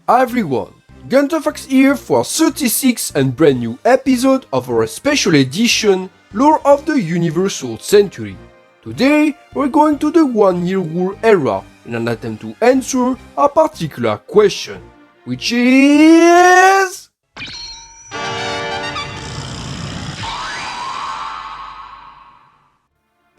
Hi everyone, Gundam here for 36th and brand new episode of our special edition Lore of the Universal Century. Today we're going to the 1-year war era in an attempt to answer a particular question, which is...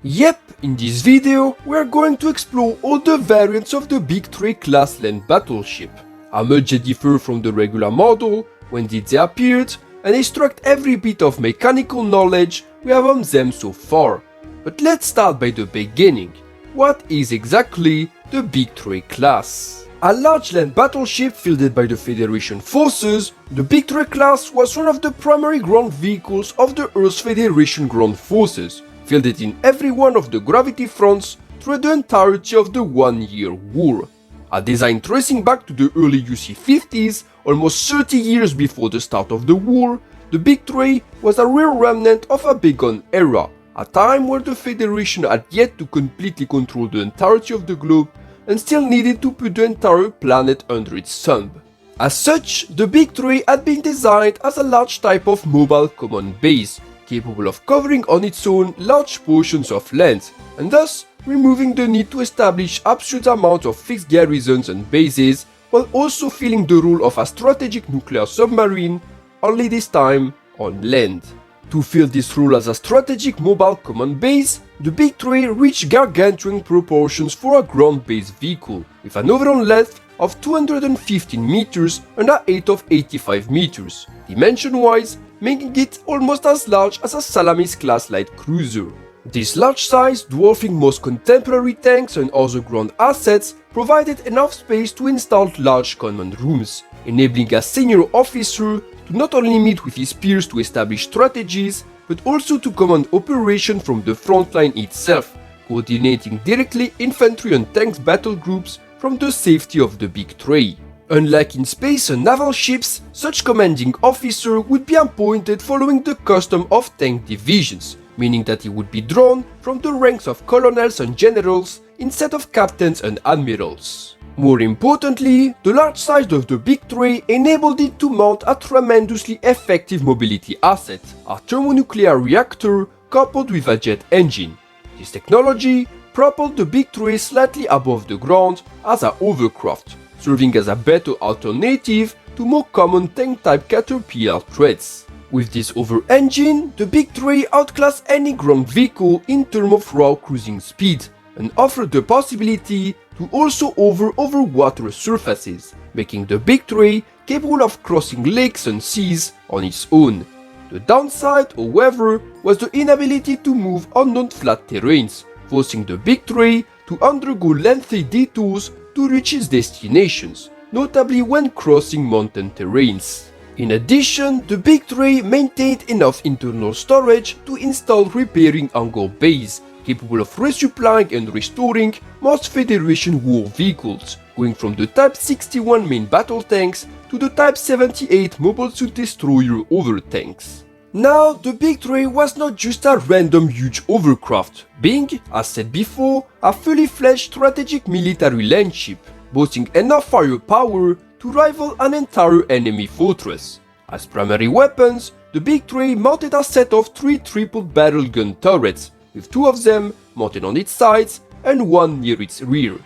Yep, in this video we're going to explore all the variants of the Big Tray-class land battleship. How much they differ from the regular model, when did they appear, and extract every bit of mechanical knowledge we have on them so far. But let's start by the beginning. What is exactly the Big Tray-class? A large land battleship fielded by the Federation forces, the Big Tray-class was one of the primary ground vehicles of the Earth Federation ground forces, fielded in every one of the gravity fronts through the entirety of the 1-year war. A design tracing back to the early UC-50s, almost 30 years before the start of the war, the Big Tray was a rare remnant of a bygone era, a time where the Federation had yet to completely control the entirety of the globe and still needed to put the entire planet under its thumb. As such, the Big Tray had been designed as a large type of mobile command base, capable of covering on its own large portions of land, and thus removing the need to establish absolute amounts of fixed garrisons and bases, while also filling the role of a strategic nuclear submarine, only this time on land. To fill this role as a strategic mobile command base, the Big Tray reached gargantuan proportions for a ground-based vehicle, with an overall length of 215 meters and a height of 85 meters, dimension-wise making it almost as large as a Salamis-class light cruiser. This large size, dwarfing most contemporary tanks and other ground assets, provided enough space to install large command rooms, enabling a senior officer to not only meet with his peers to establish strategies, but also to command operation from the front line itself, coordinating directly infantry and tanks battle groups from the safety of the Big Tray. Unlike in space and naval ships, such commanding officer would be appointed following the custom of tank divisions, meaning that he would be drawn from the ranks of colonels and generals instead of captains and admirals. More importantly, the large size of the Big Tray enabled it to mount a tremendously effective mobility asset, a thermonuclear reactor coupled with a jet engine. This technology propelled the Big Tray slightly above the ground as a hovercraft, serving as a better alternative to more common tank-type Caterpillar threats. With this hover engine, the Big Tray outclassed any ground vehicle in terms of raw cruising speed, and offered the possibility to also hover over water surfaces, making the Big Tray capable of crossing lakes and seas on its own. The downside, however, was the inability to move on non-flat terrains, forcing the Big Tray to undergo lengthy detours to reach its destinations, notably when crossing mountain terrains. In addition, the Big Tray maintained enough internal storage to install repairing hangar bays, capable of resupplying and restoring most Federation war vehicles, going from the Type 61 main battle tanks to the Type 78 mobile suit destroyer hover tanks. Now, the Big Tray was not just a random huge hovercraft, being, as said before, a fully fledged strategic military land ship, boasting enough firepower to rival an entire enemy fortress. As primary weapons, the Big Tray mounted a set of 3 triple barrel gun turrets, with 2 of them mounted on its sides and 1 near its rear.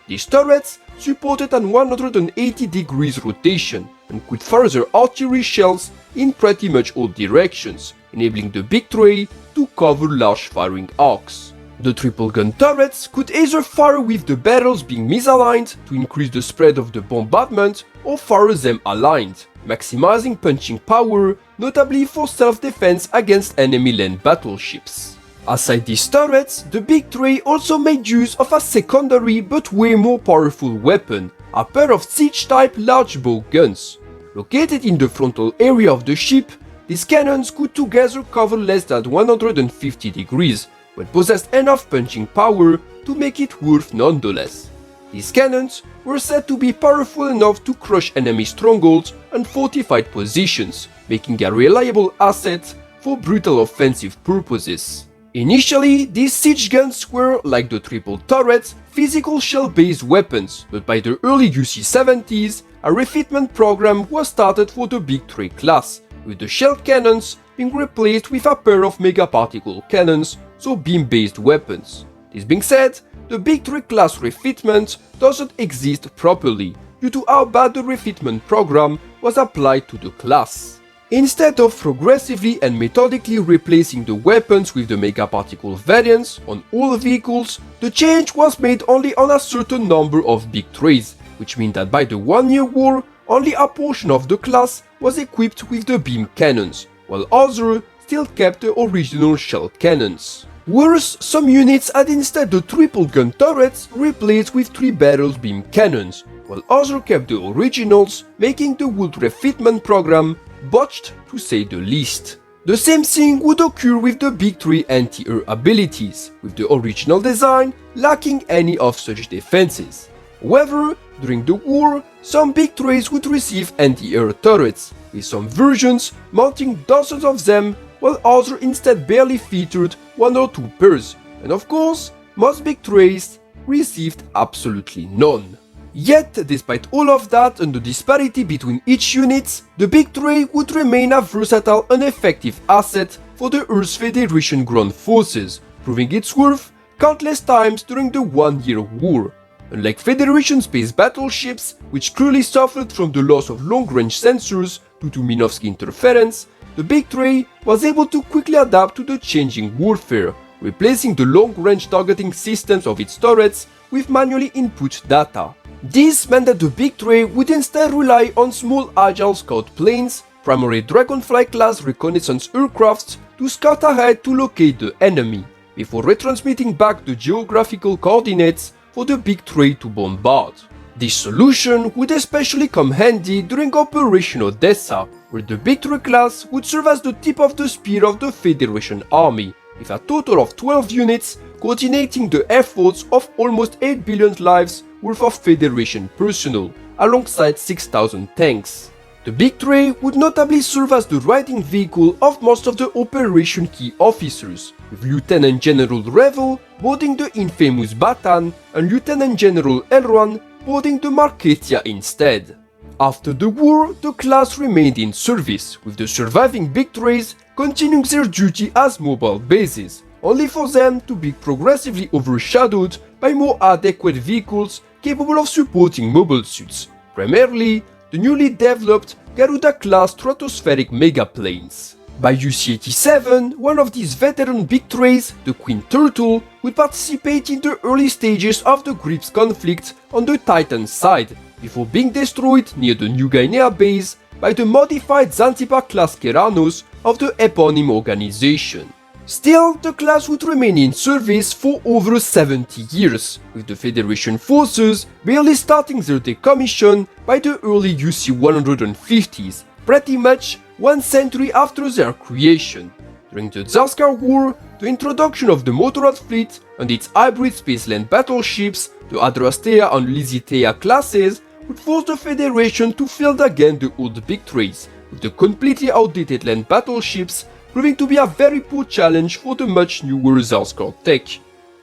These turrets supported an 180 degrees rotation and could further artillery shells in pretty much all directions, enabling the Big Tray to cover large firing arcs. The triple gun turrets could either fire with the barrels being misaligned to increase the spread of the bombardment, or fire them aligned, maximizing punching power, notably for self-defense against enemy land battleships. Aside these turrets, the Big Tray also made use of a secondary but way more powerful weapon, a pair of siege-type large bow guns. Located in the frontal area of the ship, these cannons could together cover less than 150 degrees, but possessed enough punching power to make it worth nonetheless. These cannons were said to be powerful enough to crush enemy strongholds and fortified positions, making a reliable asset for brutal offensive purposes. Initially, these siege guns were, like the triple turrets, physical shell-based weapons, but by the early UC-70s, a refitment program was started for the Big Tray class, with the shell cannons being replaced with a pair of megaparticle cannons, so beam-based weapons. This being said, the Big Tray class refitment doesn't exist properly due to how bad the refitment program was applied to the class. Instead of progressively and methodically replacing the weapons with the megaparticle variants on all vehicles, the change was made only on a certain number of Big Trays, which means that by the 1 year war, only a portion of the class was equipped with the beam cannons, while others still kept the original shell cannons. Worse, some units had instead the triple gun turrets replaced with 3 barrels beam cannons, while others kept the originals, making the whole refitment program botched to say the least. The same thing would occur with the Big Tray anti-air abilities, with the original design lacking any of such defenses. However, during the war, some Big Trays would receive anti-air turrets, with some versions mounting dozens of them, while others instead barely featured 1 or 2 pairs, and of course, most Big Trays received absolutely none. Yet, despite all of that and the disparity between each unit, the Big Tray would remain a versatile and effective asset for the Earth Federation ground forces, proving its worth countless times during the 1 year war. Unlike Federation space battleships, which clearly suffered from the loss of long-range sensors due to Minovsky interference, the Big Tray was able to quickly adapt to the changing warfare, replacing the long-range targeting systems of its turrets with manually input data. This meant that the Big Tray would instead rely on small agile scout planes, primarily Dragonfly-class reconnaissance aircrafts, to scout ahead to locate the enemy, before retransmitting back the geographical coordinates for the Big Tray to bombard. This solution would especially come handy during Operation Odessa, where the Big Tray class would serve as the tip of the spear of the Federation army, with a total of 12 units coordinating the efforts of almost 8 billion lives worth of Federation personnel, alongside 6,000 tanks. The Big Tray would notably serve as the riding vehicle of most of the operation key officers, with Lieutenant General Revil boarding the infamous Batan and Lieutenant General Elron boarding the Marketia instead. After the war, the class remained in service, with the surviving Big Trays continuing their duty as mobile bases, only for them to be progressively overshadowed by more adequate vehicles capable of supporting mobile suits, primarily the newly developed Garuda-class stratospheric megaplanes. By UC-87, one of these veteran Big Trays, the Queen Turtle, would participate in the early stages of the Grips conflict on the Titan side, before being destroyed near the New Guinea base by the modified Zanzibar-class Keranos of the eponym organization. Still, the class would remain in service for over 70 years, with the Federation forces barely starting their decommission by the early UC-150s, pretty much 1 century after their creation. During the Tsarskar War, the introduction of the Motorrad fleet and its hybrid space-land battleships, the Adrastea and Lysitea classes, would force the Federation to field again the old Big Trays, with the completely outdated land battleships proving to be a very poor challenge for the much newer Tsarskar tech.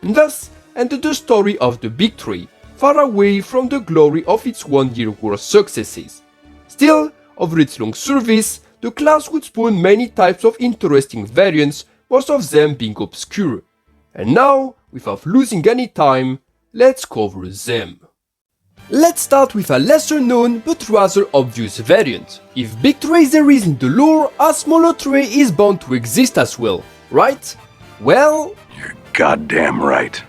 And thus ended the story of the Big Tray, far away from the glory of its 1 year war successes. Still, over its long service, the class would spawn many types of interesting variants, most of them being obscure. And now, without losing any time, let's cover them. Let's start with a lesser known but rather obvious variant. If Big Tray there is in the lore, a smaller tray is bound to exist as well, right? Well, you're goddamn right.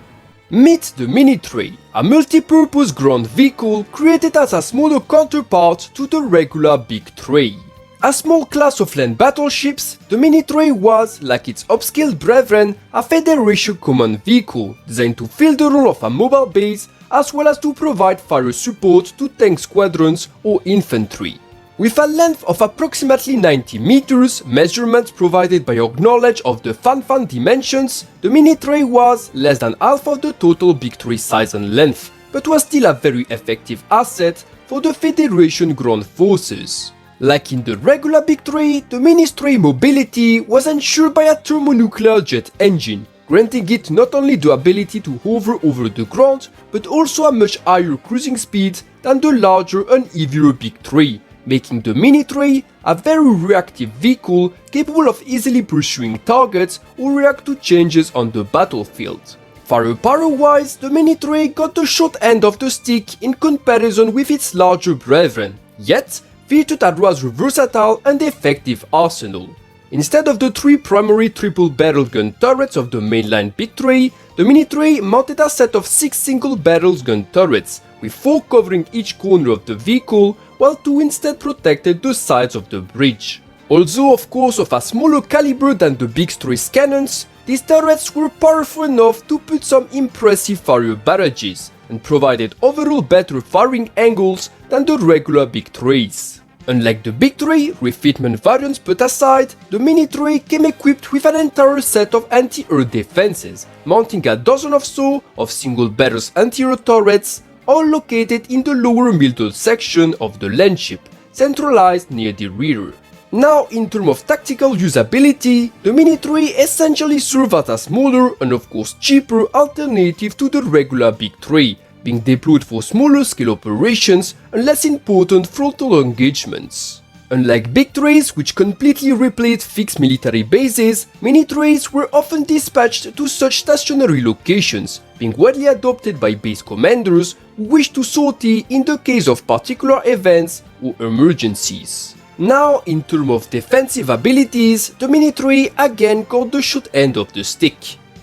Meet the Mini Tray, a multi-purpose ground vehicle created as a smaller counterpart to the regular Big Tray. A small class of land battleships, the Mini Tray was, like its upscaled brethren, a Federation command vehicle designed to fill the role of a mobile base as well as to provide fire support to tank squadrons or infantry. With a length of approximately 90 meters, measurements provided by our knowledge of the Fan dimensions, the Mini Tray was less than half of the total Big Tray size and length, but was still a very effective asset for the Federation ground forces. Like in the regular Big Tray, the Mini Tray mobility was ensured by a thermonuclear jet engine, granting it not only the ability to hover over the ground, but also a much higher cruising speed than the larger and heavier Big Tray, making the Mini Tray a very reactive vehicle capable of easily pursuing targets or react to changes on the battlefield. Firepower-wise, the Mini Tray got the short end of the stick in comparison with its larger brethren, yet featured a rather versatile and effective arsenal. Instead of the 3 primary triple-barrel gun turrets of the mainline Big Tray, the Mini Tray mounted a set of 6 single-barrel gun turrets, with 4 covering each corner of the vehicle, while 2 instead protected the sides of the bridge. Although of course of a smaller caliber than the Big Tray's cannons, these turrets were powerful enough to put some impressive fire barrages, and provided overall better firing angles than the regular Big Trays. Unlike the Big Tray, refitment variants put aside, the Mini Tray came equipped with an entire set of anti-air defenses, mounting a dozen or so of single-barrel anti-air turrets, all located in the lower middle section of the land ship, centralized near the rear. Now, in terms of tactical usability, the Mini Tray essentially serves as a smaller and of course cheaper alternative to the regular Big Tray, being deployed for smaller scale operations and less important frontal engagements. Unlike Big Trays, which completely replaced fixed military bases, Mini Trays were often dispatched to such stationary locations, being widely adopted by base commanders who wish to sortie in the case of particular events or emergencies. Now, in terms of defensive abilities, the Mini Tray again got the short end of the stick.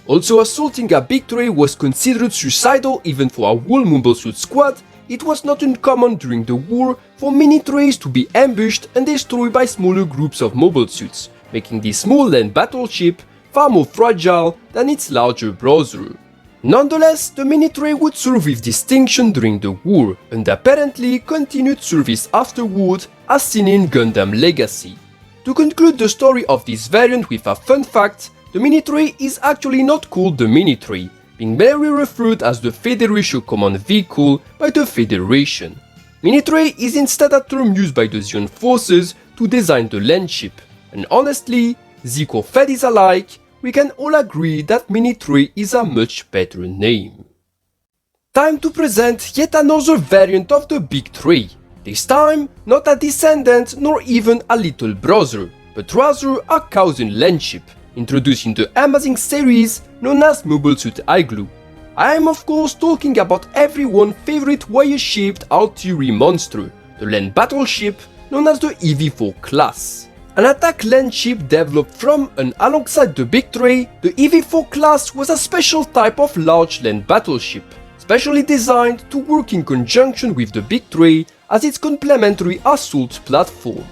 Also, assaulting a Big Tray was considered suicidal even for a whole mobile suit squad. It was not uncommon during the war for Mini Trays to be ambushed and destroyed by smaller groups of mobile suits, making this small land battleship far more fragile than its larger brother. Nonetheless, the Mini Tray would serve with distinction during the war, and apparently continued service afterward, as seen in Gundam Legacy. To conclude the story of this variant with a fun fact, the Mini Tray is actually not called the Mini Tray, being merely referred as the Federation Command Vehicle by the Federation. Mini Tray is instead a term used by the Zeon forces to design the land ship, and honestly, Zeke or Fedis alike, we can all agree that Mini Tray is a much better name. Time to present yet another variant of the Big Tray. This time, not a descendant nor even a little brother, but rather a cousin land ship, introducing the amazing series known as Mobile Suit Igloo. I am of course talking about everyone's favorite wire-shaped artillery monster, the land battleship known as the EV-4 class. An attack land ship developed from and alongside the Big Tray, the EV-4 class was a special type of large land battleship, specially designed to work in conjunction with the Big Tray as its complementary assault platform.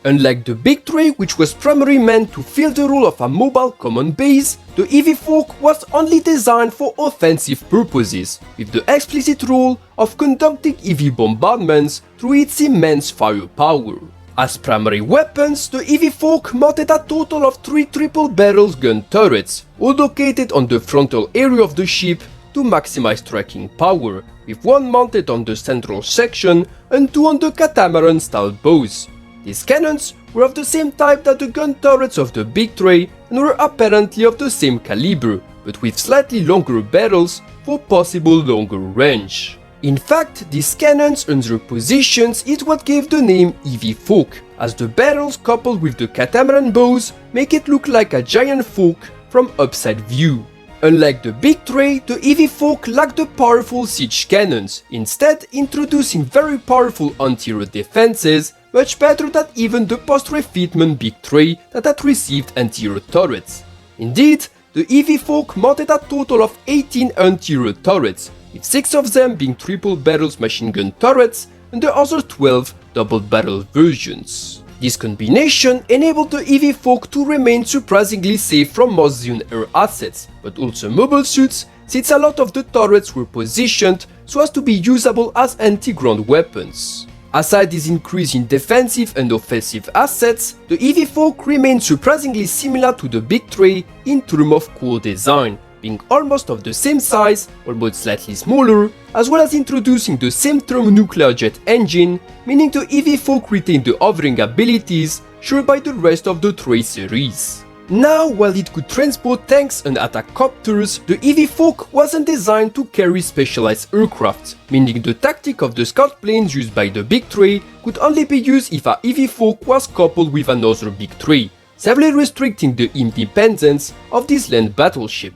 Unlike the Big Tray, which was primarily meant to fill the role of a mobile command base, the EV-4 was only designed for offensive purposes, with the explicit role of conducting EV bombardments through its immense firepower. As primary weapons, the EV-4 mounted a total of 3 triple-barrel gun turrets, all located on the frontal area of the ship to maximize tracking power, with 1 mounted on the central section and 2 on the catamaran-style bows. These cannons were of the same type that the gun turrets of the Big Tray and were apparently of the same caliber, but with slightly longer barrels for possible longer range. In fact, these cannons and their positions is what gave the name EV-4, as the barrels coupled with the catamaran bows make it look like a giant fork from upside view. Unlike the Big Tray, the EV-4 lacked the powerful siege cannons, instead introducing very powerful anti-air defenses, much better than even the post-refitment Big Tray that had received anti-air turrets. Indeed, the EV-4 mounted a total of 18 anti-air turrets, with 6 of them being triple-barrel machine gun turrets and the other 12 double-barrel versions. This combination enabled the EV-4 to remain surprisingly safe from most Zeon air assets, but also mobile suits, since a lot of the turrets were positioned so as to be usable as anti-ground weapons. Aside this increase in defensive and offensive assets, the EV-4 remained surprisingly similar to the Big Tray in terms of core design, being almost of the same size, albeit slightly smaller, as well as introducing the same thermonuclear jet engine, meaning the EV-4 retained the hovering abilities shared by the rest of the Tray series. Now, while it could transport tanks and attack copters, the EV-Fok wasn't designed to carry specialized aircraft, meaning the tactic of the scout planes used by the Big Tray could only be used if a EV-Fok was coupled with another Big Tray, severely restricting the independence of this land battleship.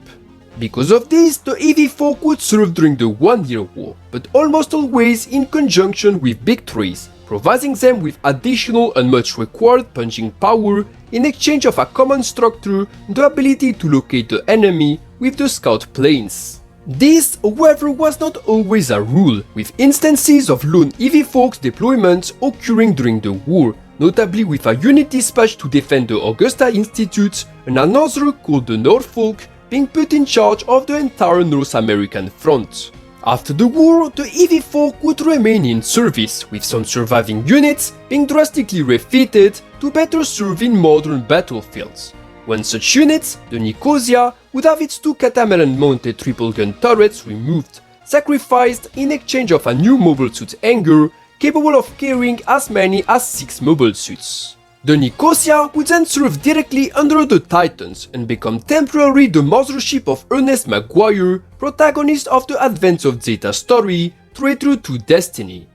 Because of this, the EV-Fok would serve during the 1 Year War, but almost always in conjunction with Big Trays, providing them with additional and much required punching power in exchange of a common structure and the ability to locate the enemy with the scout planes. This, however, was not always a rule, with instances of lone EV-Fok's deployments occurring during the war, notably with a unit dispatched to defend the Augusta Institute and another called the Norfolk being put in charge of the entire North American front. After the war, the EV-Fok would remain in service, with some surviving units being drastically refitted to better serve in modern battlefields. One such unit, the Nicosia, would have its 2 catamaran-mounted triple-gun turrets removed, sacrificed in exchange of a new mobile suit hangar capable of carrying as many as 6 mobile suits. The Nicosia would then serve directly under the Titans and become temporarily the mothership of Ernest Maguire, protagonist of the Advance of Zeta story, Traitor to Destiny.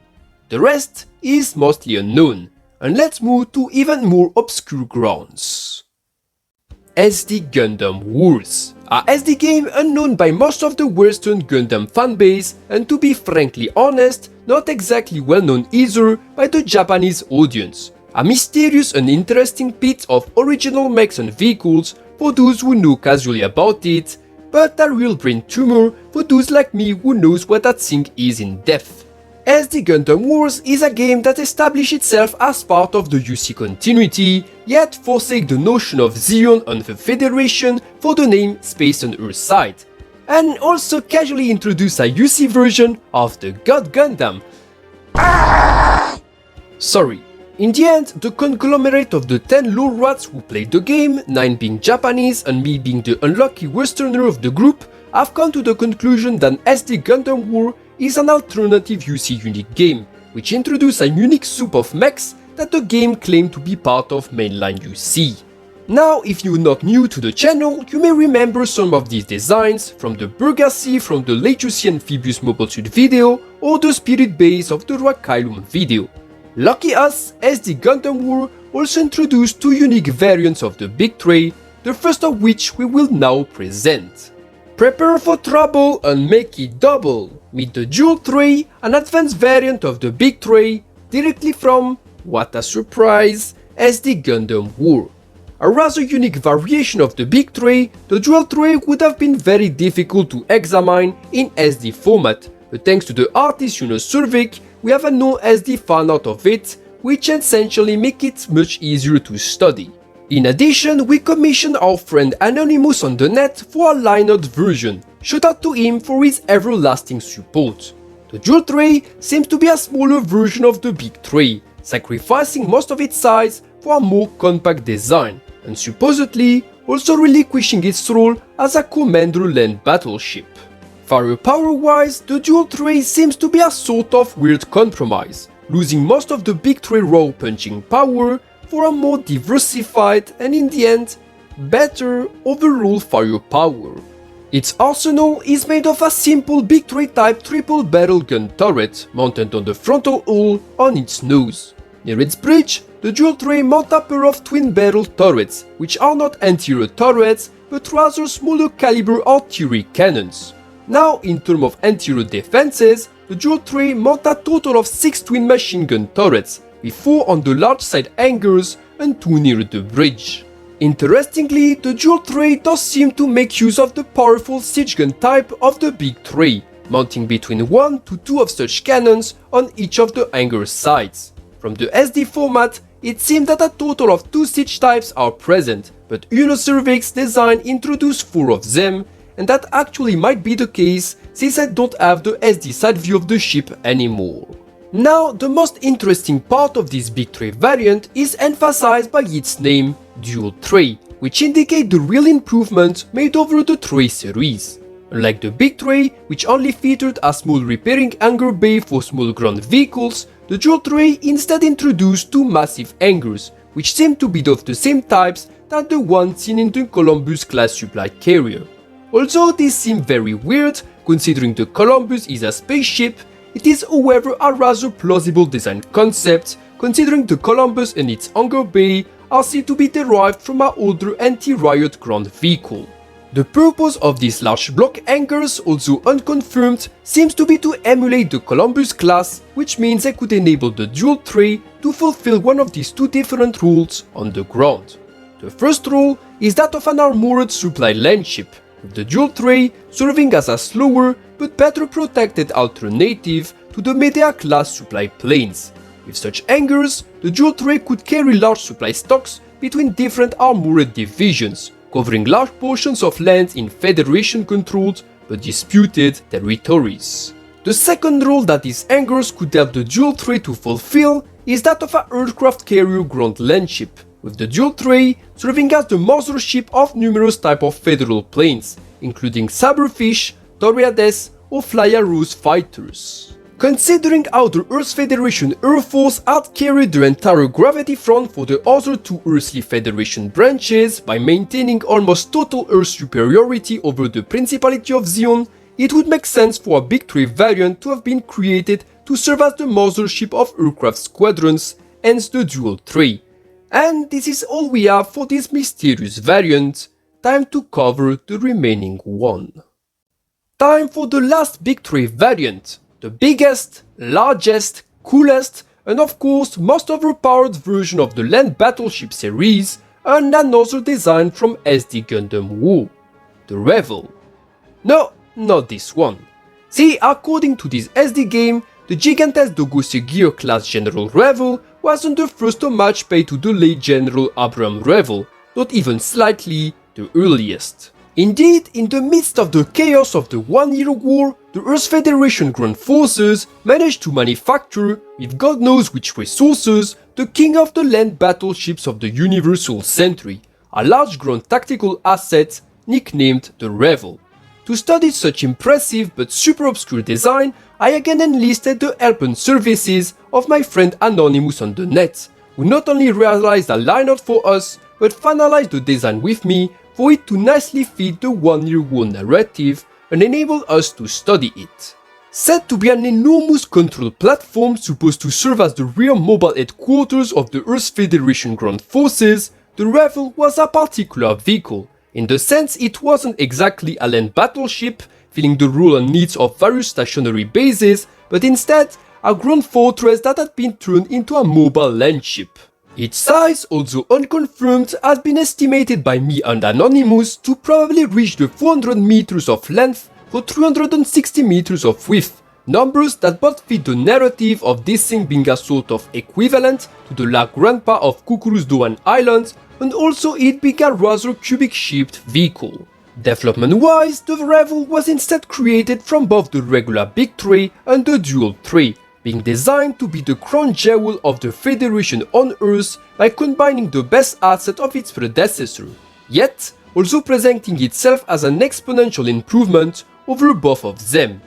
The rest is mostly unknown, and let's move to even more obscure grounds. SD Gundam Wars, a SD game unknown by most of the Western Gundam fanbase, and to be frankly honest, not exactly well known either by the Japanese audience. A mysterious and interesting pit of original mechs and vehicles for those who know casually about it, but a real brain tumor for those like me who knows what that thing is in depth. SD Gundam Wars is a game that established itself as part of the UC continuity, yet forsake the notion of Zeon and the Federation for the name Space and Earthside, and also casually introduce a UC version of the God Gundam. Sorry. In the end, the conglomerate of the 10 lore rats who played the game, 9 being Japanese and me being the unlucky westerner of the group, have come to the conclusion that SD Gundam War is an alternative UC unique game, which introduced a unique soup of mechs that the game claimed to be part of mainline UC. Now, if you're not new to the channel, you may remember some of these designs from the Burgassi from the late UC Amphibious Mobile Suit video or the Spirit Base of the Rakylum video. Lucky us, SD Gundam War also introduced 2 unique variants of the Big Tray, the first of which we will now present. Prepare for trouble and make it double! Meet the Duel Tray, an advanced variant of the Big Tray, directly from, what a surprise, SD Gundam War. A rather unique variation of the Big Tray, the Duel Tray would have been very difficult to examine in SD format, but thanks to the artist Yunus Survik, we have a known SD fan out of it, which essentially make it much easier to study. In addition, we commissioned our friend Anonymous on the net for a line-out version. Shout out to him for his everlasting support. The Duel Tray seems to be a smaller version of the Big Tray, sacrificing most of its size for a more compact design, and supposedly also relinquishing its role as a commander land battleship. Firepower-wise, the Duel Tray seems to be a sort of weird compromise, losing most of the Big Tray raw punching power for a more diversified and in the end, better overall firepower. Its arsenal is made of a simple Big Tray type triple barrel gun turret mounted on the frontal hull on its nose. Near its bridge, the Duel Tray mounts a pair of twin barrel turrets, which are not anterior turrets but rather smaller caliber artillery cannons. Now, in terms of anterior defenses, the Duel Tray mounts a total of 6 twin machine gun turrets, with 4 on the large side hangars and 2 near the bridge. Interestingly, the Duel Tray does seem to make use of the powerful siege gun type of the Big Tray, mounting between 1 to 2 of such cannons on each of the hangar sides. From the SD format, it seems that a total of 2 siege types are present, but Unoservic's design introduced 4 of them, and that actually might be the case since I don't have the SD side view of the ship anymore. Now, the most interesting part of this Big Tray variant is emphasized by its name, Duel Tray, which indicates the real improvement made over the Tray series. Unlike the Big Tray, which only featured a small repairing hangar bay for small ground vehicles, the Duel Tray instead introduced 2 massive hangars, which seem to be of the same types than the one seen in the Columbus-class supply carrier. Although this seems very weird, considering the Columbus is a spaceship, it is however a rather plausible design concept, considering the Columbus and its hangar bay are said to be derived from an older anti-riot ground vehicle. The purpose of these large block hangars, although unconfirmed, seems to be to emulate the Columbus class, which means they could enable the dual tray to fulfill one of these two different roles on the ground. The first role is that of an armored supply land ship, with the dual tray serving as a slower but better protected alternative to the Medea class supply planes. With such hangars, the dual tray could carry large supply stocks between different armored divisions, covering large portions of land in Federation-controlled but disputed territories. The second role that these hangars could help the dual tray to fulfill is that of an aircraft carrier ground land ship, with the dual tray serving as the mothership of numerous types of Federal planes, including Saberfish, Toriades, or Fly-Arrows fighters. Considering how the Earth Federation Air Force had carried the entire gravity front for the other two Earthly Federation branches by maintaining almost total Earth superiority over the Principality of Zion, it would make sense for a Big Tray variant to have been created to serve as the mothership of aircraft squadrons, hence the dual tray. And this is all we have for this mysterious variant. Time to cover the remaining one. Time for the last Big Tray variant. The biggest, largest, coolest, and of course most overpowered version of the land battleship series, and another design from SD Gundam War, the Revil. No, not this one. See, according to this SD game, the gigantesque Dogose Gear class General Revil wasn't the first homage paid to the late General Abraham Revil, not even slightly the earliest. Indeed, in the midst of the chaos of the 1 Year War, the Earth Federation Ground Forces managed to manufacture, with God knows which resources, the king of the land battleships of the Universal Century, a large ground tactical asset nicknamed the Revil. To study such impressive but super obscure design, I again enlisted the help and services of my friend Anonymous on the net, who not only realized a lineout for us, but finalized the design with me for it to nicely fit the 1 Year War narrative and enable us to study it. Said to be an enormous control platform supposed to serve as the real mobile headquarters of the Earth Federation Ground Forces, the Revil was a particular vehicle, in the sense it wasn't exactly a land battleship, filling the role and needs of various stationary bases, but instead a ground fortress that had been turned into a mobile land ship. Its size, although unconfirmed, has been estimated by me and Anonymous to probably reach the 400 meters of length for 360 meters of width, numbers that both fit the narrative of this thing being a sort of equivalent to the La Grandpa of Kukuruzdoan Island, and also it being a rather cubic-shaped vehicle. Development-wise, the Revil was instead created from both the regular Big Tray and the Dual Tray, being designed to be the crown jewel of the Federation on Earth by combining the best asset of its predecessor, yet also presenting itself as an exponential improvement over both of them.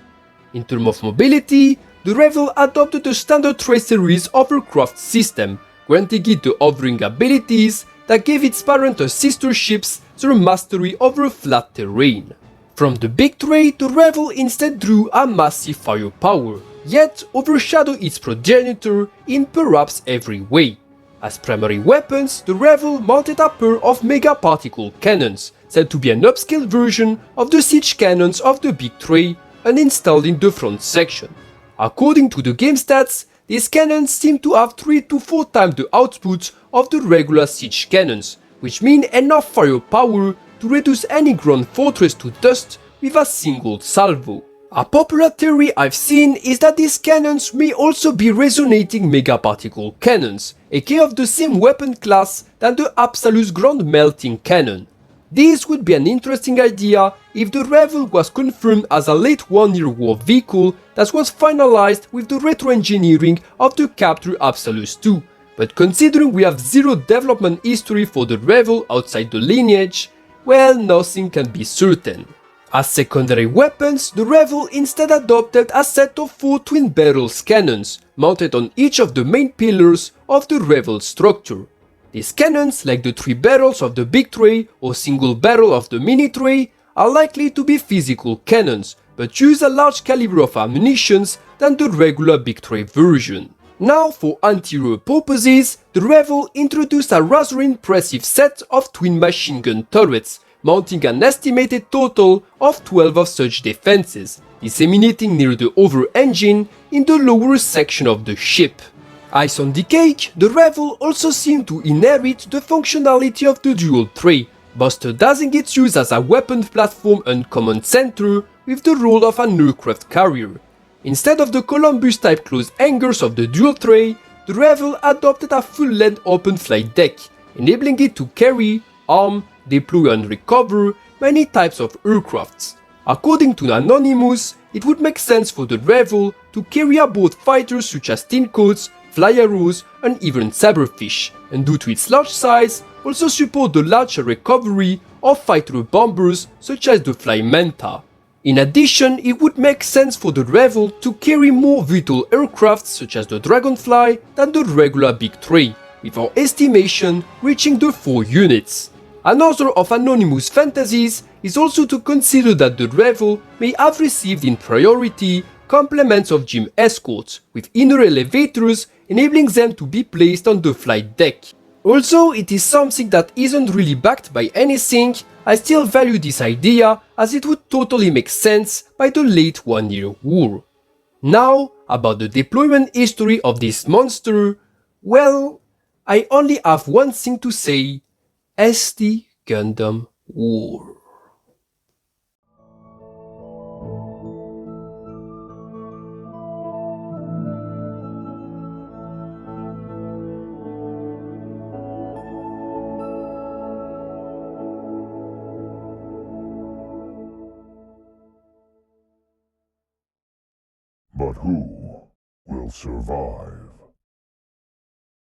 In terms of mobility, the Revil adopted the standard Tray series hovercraft system, granting it the hovering abilities that gave its parent and sister ships their mastery over flat terrain. From the Big Tray, the Revil instead drew a massive firepower, yet overshadowed its progenitor in perhaps every way. As primary weapons, the Revil mounted a pair of mega particle cannons, said to be an upscaled version of the siege cannons of the Big Tray and installed in the front section. According to the game stats, these cannons seem to have 3 to 4 times the output of the regular siege cannons, which mean enough firepower to reduce any ground fortress to dust with a single salvo. A popular theory I've seen is that these cannons may also be resonating megaparticle cannons, aka of the same weapon class than the Absolute ground melting cannon. This would be an interesting idea if the Revil was confirmed as a late 1 Year War vehicle that was finalized with the retro-engineering of the Capture Absolute 2, but considering we have zero development history for the Revil outside the lineage, well, nothing can be certain. As secondary weapons, the Revil instead adopted a set of 4 twin barrels cannons, mounted on each of the main pillars of the Revil structure. These cannons, like the 3 barrels of the big tray or single barrel of the mini tray, are likely to be physical cannons, but use a large caliber of ammunitions than the regular big tray version. Now, for anterior purposes, the Revil introduced a rather impressive set of twin machine gun turrets, mounting an estimated total of 12 of such defenses, disseminating near the over engine in the lower section of the ship. Ice on the cake, the Revil also seemed to inherit the functionality of the Duel Tray, bastardizing its use as a weapon platform and command center with the role of an aircraft carrier. Instead of the Columbus-type closed hangars of the Duel Tray, the Revil adopted a full-length open flight deck, enabling it to carry, arm, deploy and recover many types of aircrafts. According to Anonymous, it would make sense for the Revil to carry aboard fighters such as teenth, fly arrows and even saberfish, and due to its large size, also support the larger recovery of fighter bombers such as the Fly Manta. In addition, it would make sense for the Revil to carry more vital aircraft such as the Dragonfly than the regular big tray, with our estimation reaching the 4 units. Another of Anonymous' fantasies is also to consider that the Revil may have received in priority complements of gym escorts, with inner elevators enabling them to be placed on the flight deck. Although it is something that isn't really backed by anything, I still value this idea as it would totally make sense by the late 1 Year War. Now, about the deployment history of this monster, well, I only have one thing to say: ST Gundam War. But who will survive?